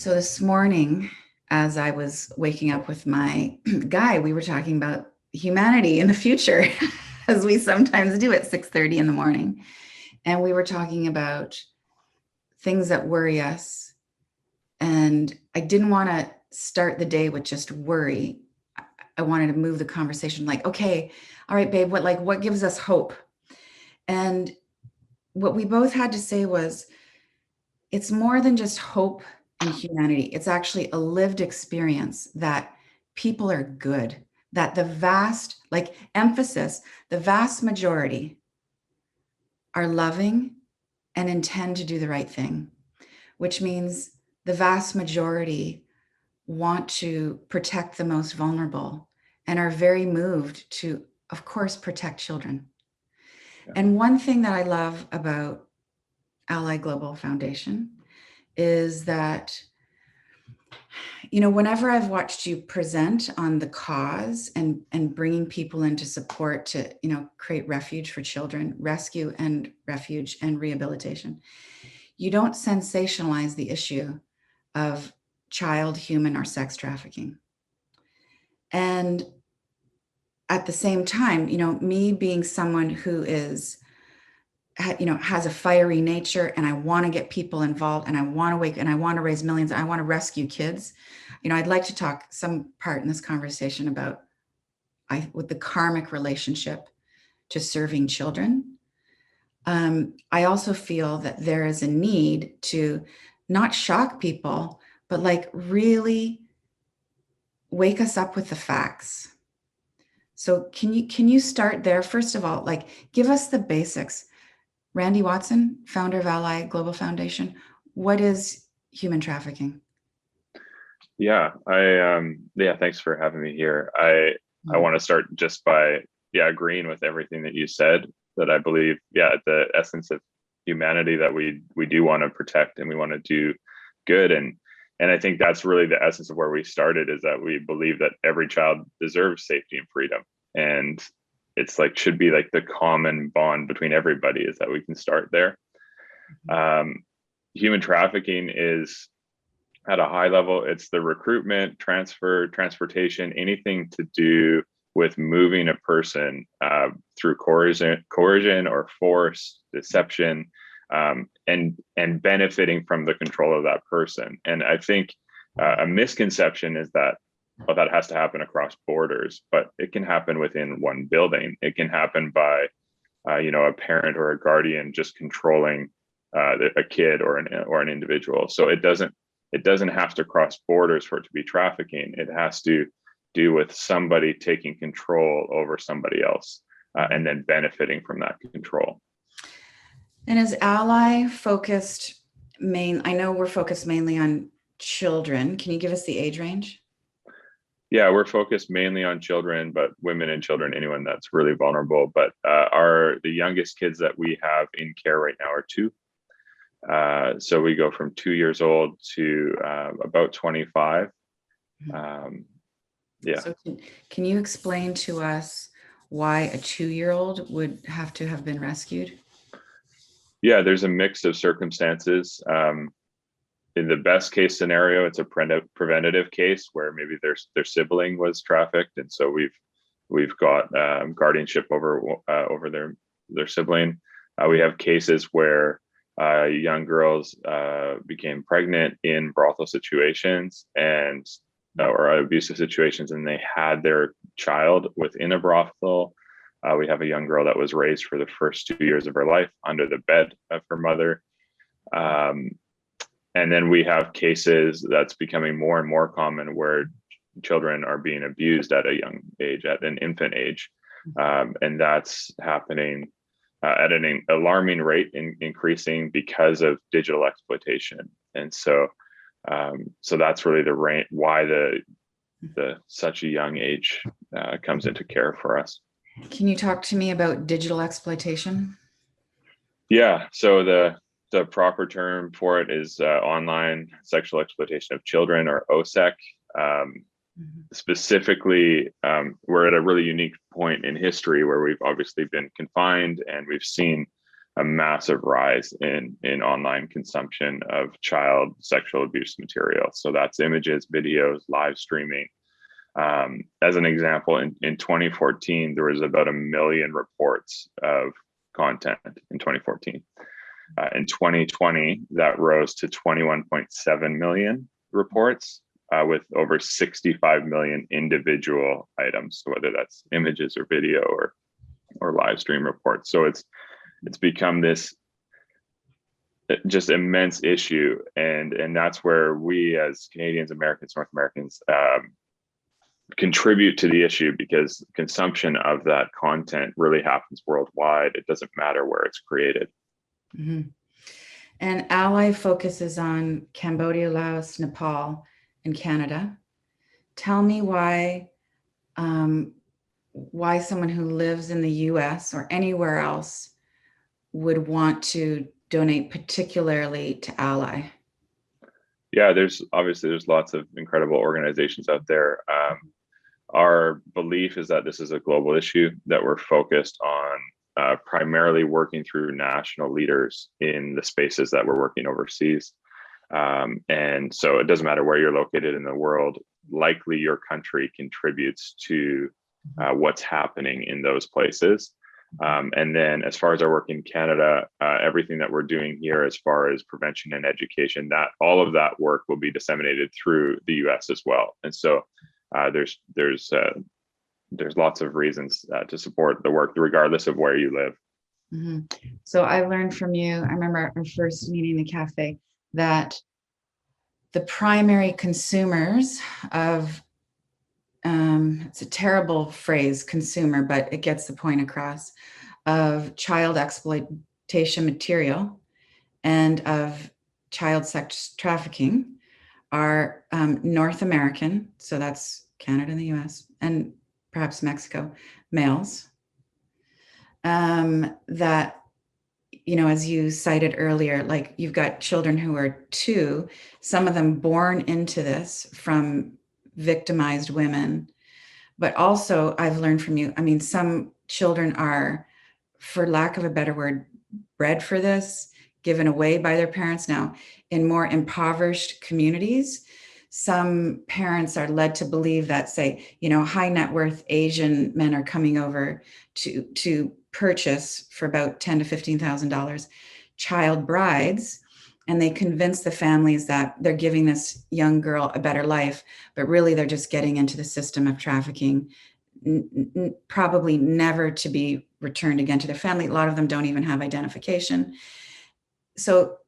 So this morning, as I was waking up with my guy, we were talking about humanity in the future, as we sometimes do at 6:30 in the morning. And we were talking about things that worry us. And I didn't want to start the day with just worry. I wanted to move the conversation like, okay, all right, babe, what gives us hope? And what we both had to say was it's more than just hope and humanity. It's actually a lived experience that people are good, that the vast, like emphasis, the vast majority are loving and intend to do the right thing, which means the vast majority want to protect the most vulnerable and are very moved to, of course, protect children. Yeah. And one thing that I love about Ally Global Foundation is that whenever I've watched you present on the cause and bringing people into support to, create refuge for children, rescue and refuge and rehabilitation, you don't sensationalize the issue of child, human, or sex trafficking. And at the same time, me being someone who is has a fiery nature and I want to get people involved and I want to wake and I want to raise millions. I want to rescue kids. I'd like to talk some part in this conversation about with the karmic relationship to serving children. I also feel that there is a need to not shock people, but like really wake us up with the facts. So can you start there? First of all, like give us the basics. Randy Watson, founder of Ally Global Foundation. What is human trafficking? Thanks for having me here. I want to start just by agreeing with everything that you said, that I believe the essence of humanity that we do want to protect and we want to do good, and I think that's really the essence of where we started, is that we believe that every child deserves safety and freedom, and it's like should be like the common bond between everybody, is that we can start there. Human trafficking is, at a high level, it's the recruitment, transportation, anything to do with moving a person through coercion or force, deception, and benefiting from the control of that person. And I think a misconception is that, well, that has to happen across borders, but it can happen within one building. It can happen by, a parent or a guardian just controlling a kid or an individual. So it doesn't have to cross borders for it to be trafficking. It has to do with somebody taking control over somebody else and then benefiting from that control. And is Ally focused I know we're focused mainly on children. Can you give us the age range? Yeah, we're focused mainly on children, but women and children, anyone that's really vulnerable. But the youngest kids that we have in care right now are two. So we go from 2 years old to about 25. So can you explain to us why a 2-year-old would have to have been rescued? Yeah, there's a mix of circumstances. In the best case scenario, it's a preventative case where maybe their sibling was trafficked, and so we've got guardianship over their sibling. We have cases where young girls became pregnant in brothel situations or abusive situations, and they had their child within a brothel. We have a young girl that was raised for the first 2 years of her life under the bed of her mother. And then we have cases that's becoming more and more common where children are being abused at a young age, at an infant age. And that's happening at an alarming rate, increasing because of digital exploitation. And so that's really why the such a young age comes into care for us. Can you talk to me about digital exploitation? Yeah, so the proper term for it is online sexual exploitation of children, or OSEC. Specifically, we're at a really unique point in history where we've obviously been confined and we've seen a massive rise in online consumption of child sexual abuse material. So that's images, videos, live streaming. As an example, in 2014, there was about 1 million reports of content in 2014. In 2020, that rose to 21.7 million reports, with over 65 million individual items, so whether that's images or video or live stream reports. So it's become this just immense issue, and that's where we as Canadians, Americans, North Americans contribute to the issue, because consumption of that content really happens worldwide. It doesn't matter where it's created. Mm-hmm. And Ally focuses on Cambodia, Laos, Nepal, and Canada. Tell me why someone who lives in the US or anywhere else would want to donate particularly to Ally. Yeah, there's lots of incredible organizations out there. Our belief is that this is a global issue, that we're focused on primarily working through national leaders in the spaces that we're working overseas. And so it doesn't matter where you're located in the world, likely your country contributes to what's happening in those places. And then as far as our work in Canada, everything that we're doing here as far as prevention and education, that all of that work will be disseminated through the US as well. And so there's lots of reasons to support the work regardless of where you live. Mm-hmm. So I learned from you, I remember our first meeting in the cafe, that the primary consumers of, it's a terrible phrase, consumer, but it gets the point across, of child exploitation material and of child sex trafficking are North American, so that's Canada and the US, and perhaps Mexico, males. That, you know, as you cited earlier, like you've got children who are 2, some of them born into this from victimized women. But also, I've learned from you, I mean, some children are, for lack of a better word, bred for this, given away by their parents. Now, in more impoverished communities, some parents are led to believe that, say, you know, high net worth Asian men are coming over to purchase for about $10,000 to $15,000 child brides, and they convince the families that they're giving this young girl a better life, but really they're just getting into the system of trafficking, probably never to be returned again to their family. A lot of them don't even have identification. So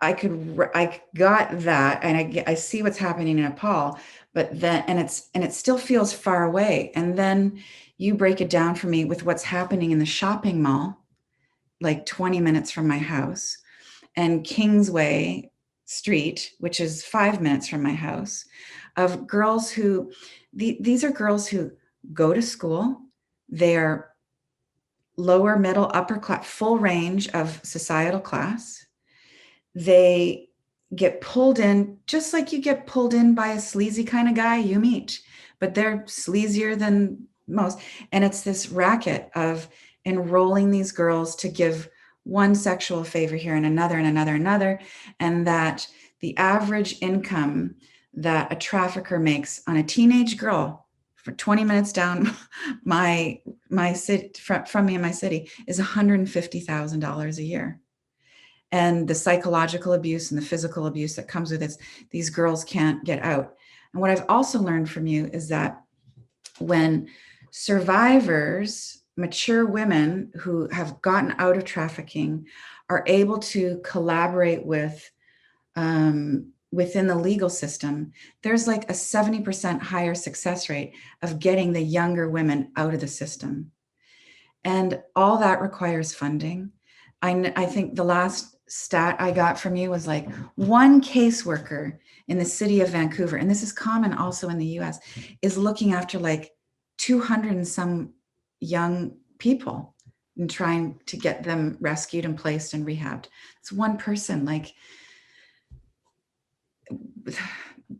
I got that, and I see what's happening in Nepal, but then, and it still feels far away. And then you break it down for me with what's happening in the shopping mall, like 20 minutes from my house, and Kingsway Street, which is 5 minutes from my house, of girls who, these are girls who go to school. They're lower, middle, upper class, full range of societal class. They get pulled in just like you get pulled in by a sleazy kind of guy you meet, but they're sleazier than most. And it's this racket of enrolling these girls to give one sexual favor here and another and another and another, and that the average income that a trafficker makes on a teenage girl for 20 minutes down my city from me in my city is $150,000 a year. And the psychological abuse and the physical abuse that comes with this, these girls can't get out. And what I've also learned from you is that when survivors, mature women who have gotten out of trafficking, are able to collaborate with within the legal system, there's like a 70% higher success rate of getting the younger women out of the system. And all that requires funding. I think the last stat I got from you was like one caseworker in the city of Vancouver, and this is common also in the US, is looking after like 200 and some young people and trying to get them rescued and placed and rehabbed. It's one person. Like,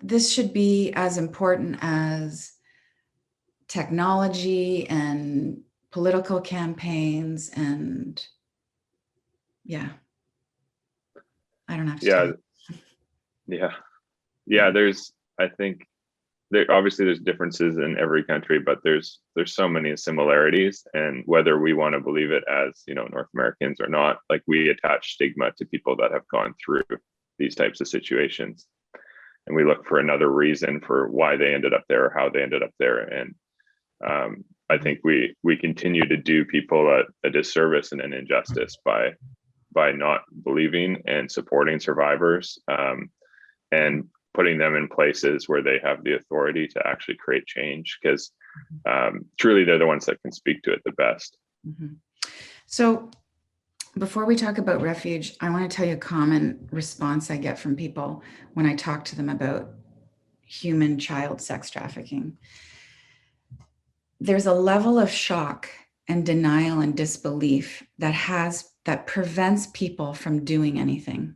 this should be as important as technology and political campaigns and Yeah. I don't have to tell Yeah, you. yeah, Yeah. yeah. I think there obviously there's differences in every country, but there's so many similarities, and whether we want to believe it as, North Americans or not, like, we attach stigma to people that have gone through these types of situations, and we look for another reason for why they ended up there or how they ended up there. And I think we continue to do people a disservice and an injustice by not believing and supporting survivors, and putting them in places where they have the authority to actually create change, because truly they're the ones that can speak to it the best. Mm-hmm. So before we talk about Refuge, I want to tell you a common response I get from people when I talk to them about human child sex trafficking. There's a level of shock and denial and disbelief that prevents people from doing anything.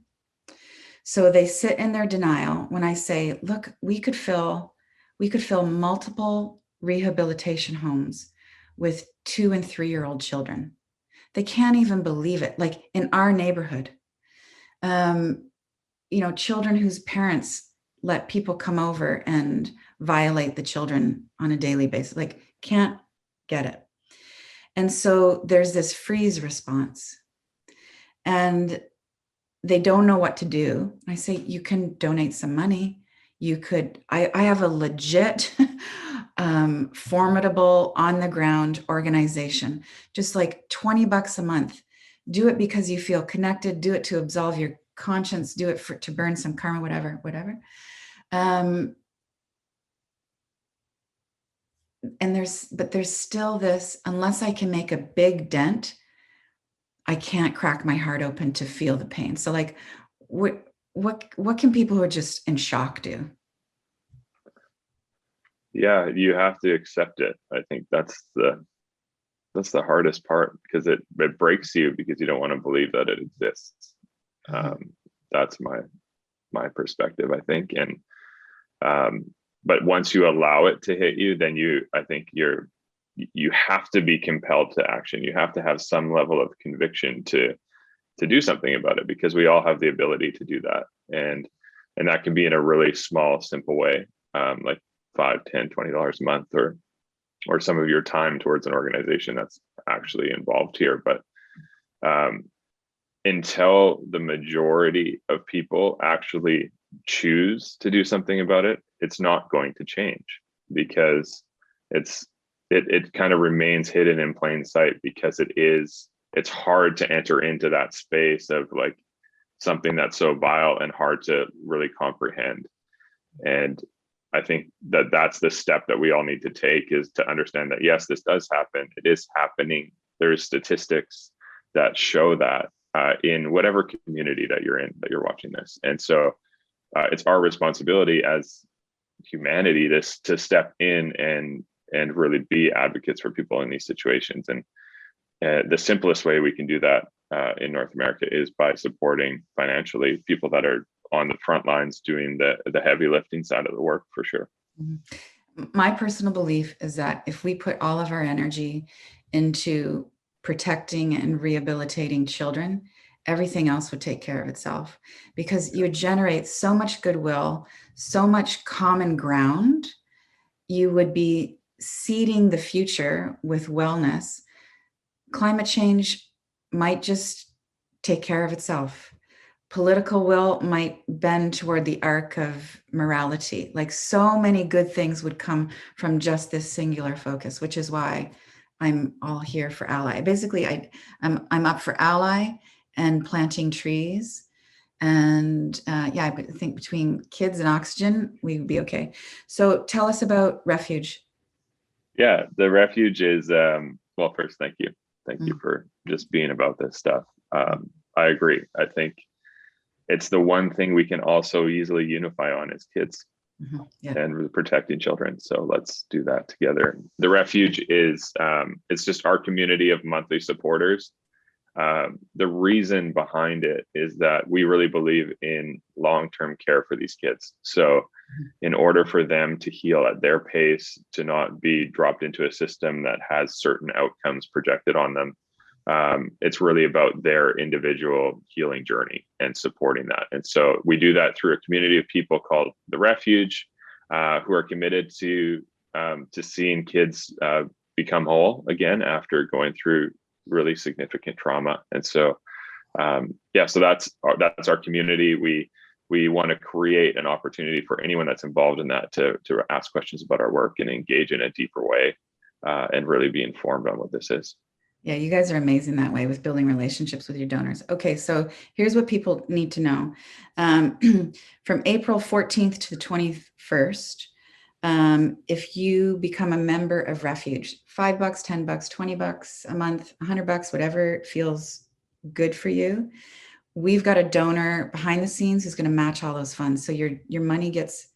So they sit in their denial when I say, look, we could fill multiple rehabilitation homes with 2 and 3-year-old children. They can't even believe it. Like in our neighborhood, children whose parents let people come over and violate the children on a daily basis, like can't get it. And so there's this freeze response. And they don't know what to do. I say, you can donate some money. I have a legit, formidable on the ground organization, just like $20 a month. Do it because you feel connected, do it to absolve your conscience, do it to burn some karma, whatever. And there's still this, unless I can make a big dent, I can't crack my heart open to feel the pain. So like, what can people who are just in shock do? Yeah, you have to accept it. I think that's the hardest part, because it breaks you because you don't want to believe that it exists. Mhm. That's my perspective, I think. And but once you allow it to hit you, then I think you have to be compelled to action. You have to have some level of conviction to do something about it, because we all have the ability to do that. And that can be in a really small, simple way, like 5, 10, $20 a month, or some of your time towards an organization that's actually involved here. But until the majority of people actually choose to do something about it, it's not going to change, because it kind of remains hidden in plain sight, because it's hard to enter into that space of like something that's so vile and hard to really comprehend. And I think that's the step that we all need to take, is to understand that yes, this does happen. It is happening. There's statistics that show that in whatever community that you're in, that you're watching this. And so it's our responsibility as humanity to step in and really be advocates for people in these situations. And the simplest way we can do that in North America is by supporting financially people that are on the front lines doing the heavy lifting side of the work, for sure. My personal belief is that if we put all of our energy into protecting and rehabilitating children, everything else would take care of itself, because you generate so much goodwill, so much common ground. You would be seeding the future with wellness. Climate change might just take care of itself. Political will might bend toward the arc of morality. Like so many good things would come from just this singular focus, which is why I'm all here for Ally. Basically, I'm up for Ally and planting trees. And yeah, I think between kids and oxygen, we would be okay. So tell us about Refuge. Yeah, the Refuge is, well, first, thank you. Thank you Mm, for just being about this stuff. I agree. I think it's the one thing we can also easily unify on as kids, yeah. and protecting children. So let's do that together. The Refuge is, it's just our community of monthly supporters. The reason behind it is that we really believe in long-term care for these kids. So in order for them to heal at their pace, to not be dropped into a system that has certain outcomes projected on them, it's really about their individual healing journey and supporting that. And so we do that through a community of people called the Refuge, who are committed to seeing kids become whole again after going through really significant trauma. And so so that's our community. We want to create an opportunity for anyone that's involved in that to ask questions about our work and engage in a deeper way, and really be informed on what this is. Yeah, you guys are amazing that way with building relationships with your donors. Okay, so here's what people need to know. From April 14th to the 21st, if you become a member of Refuge, $5, $10, $20 a month, $100, whatever feels good for you. We've got a donor behind the scenes who's going to match all those funds. So your money gets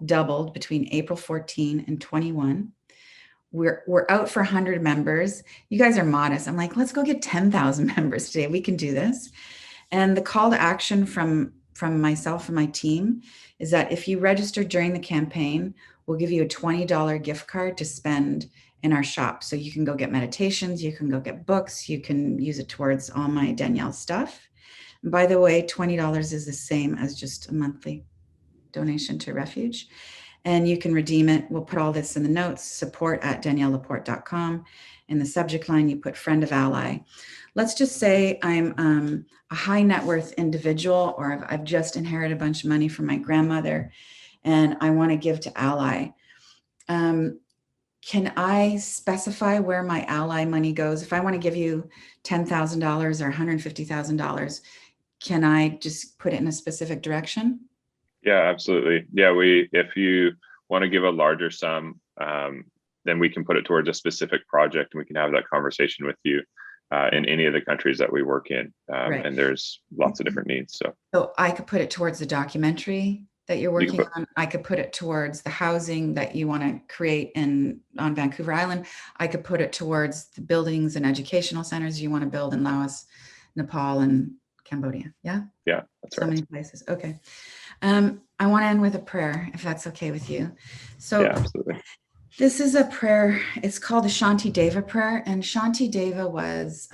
doubled between April 14 and 21. We're out for 100 members. You guys are modest. I'm like, let's go get 10,000 members today. We can do this. And the call to action from myself and my team is that if you register during the campaign, we'll give you a $20 gift card to spend in our shop. So you can go get meditations, you can go get books, you can use it towards all my Danielle stuff. And by the way, $20 is the same as just a monthly donation to Refuge. And you can redeem it. We'll put all this in the notes, support@daniellelaporte.com. In the subject line, you put friend of ally. Let's just say I'm a high net worth individual, or I've just inherited a bunch of money from my grandmother and I want to give to ally. Can I specify where my ally money goes? If I want to give you $10,000 or $150,000, can I just put it in a specific direction? Yeah, absolutely. Yeah, if you want to give a larger sum, then we can put it towards a specific project, and we can have that conversation with you in any of the countries that we work in. Right. And there's lots of different needs. So I could put it towards the documentary that you're working on. I could put it towards the housing that you want to create on Vancouver Island. I could put it towards the buildings and educational centers you want to build in Laos, Nepal, and Cambodia. Yeah? Yeah, that's right. So many places. Okay. I want to end with a prayer, if that's okay with you. So yeah, absolutely. This is a prayer. It's called the Shanti Deva prayer. And Shanti Deva was,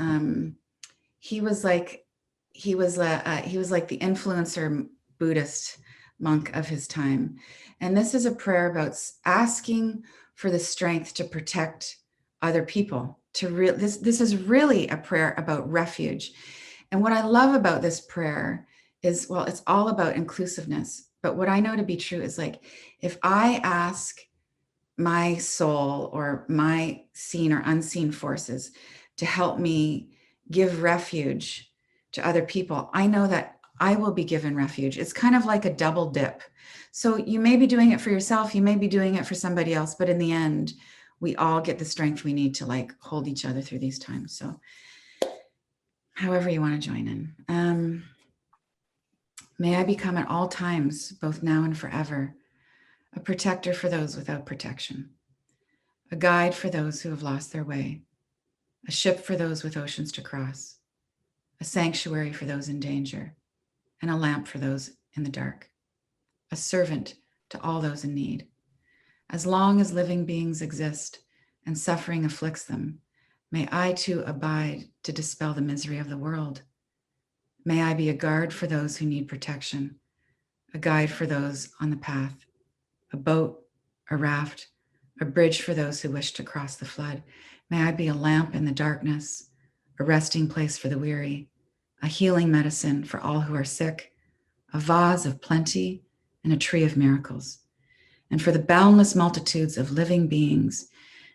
he was like the influencer Buddhist monk of his time. And this is a prayer about asking for the strength to protect other people. This is really a prayer about refuge. And what I love about this prayer is, well, it's all about inclusiveness. But what I know to be true is, like, if I ask my soul or my seen or unseen forces to help me give refuge to other people, I know that I will be given refuge. It's kind of like a double dip. So you may be doing it for yourself, you may be doing it for somebody else, but in the end, we all get the strength we need to, like, hold each other through these times. So however you want to join in. May I become at all times, both now and forever, a protector for those without protection, a guide for those who have lost their way, a ship for those with oceans to cross, a sanctuary for those in danger, and a lamp for those in the dark, a servant to all those in need. As long as living beings exist and suffering afflicts them, may I too abide to dispel the misery of the world. May I be a guard for those who need protection, a guide for those on the path, a boat, a raft, a bridge for those who wish to cross the flood. May I be a lamp in the darkness, a resting place for the weary, a healing medicine for all who are sick, a vase of plenty, and a tree of miracles. And for the boundless multitudes of living beings,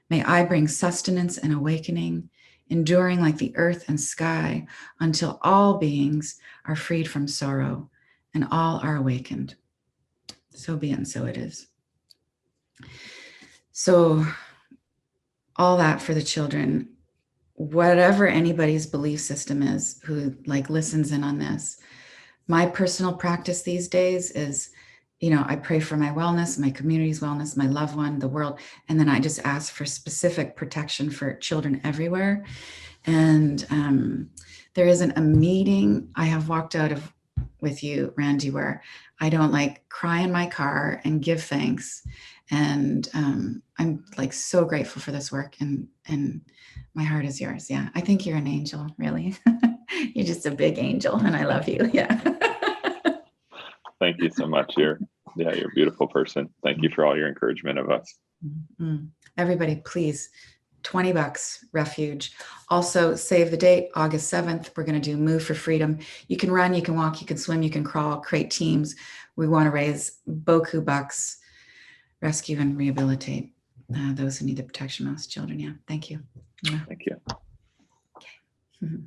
may I bring sustenance and awakening, enduring like the earth and sky, until all beings are freed from sorrow and all are awakened. So be it, and so it is. So all that for the children, whatever anybody's belief system is who, like, listens in on this. My personal practice these days is, I pray for my wellness, my community's wellness, my loved one, the world, and then I just ask for specific protection for children everywhere. And there isn't a meeting I have walked out of with you, Randy, where I don't like cry in my car and give thanks. And I'm like so grateful for this work, and my heart is yours. Yeah, I think you're an angel, really. You're just a big angel, and I love you. Yeah. Thank you so much. You're a beautiful person. Thank you for all your encouragement of us. Mm-hmm. Everybody, please, $20, Refuge. Also, save the date, August 7th. We're going to do Move for Freedom. You can run, you can walk, you can swim, you can crawl, create teams. We want to raise beaucoup bucks, rescue and rehabilitate those who need the protection most, children. Yeah, thank you. Thank you. Okay.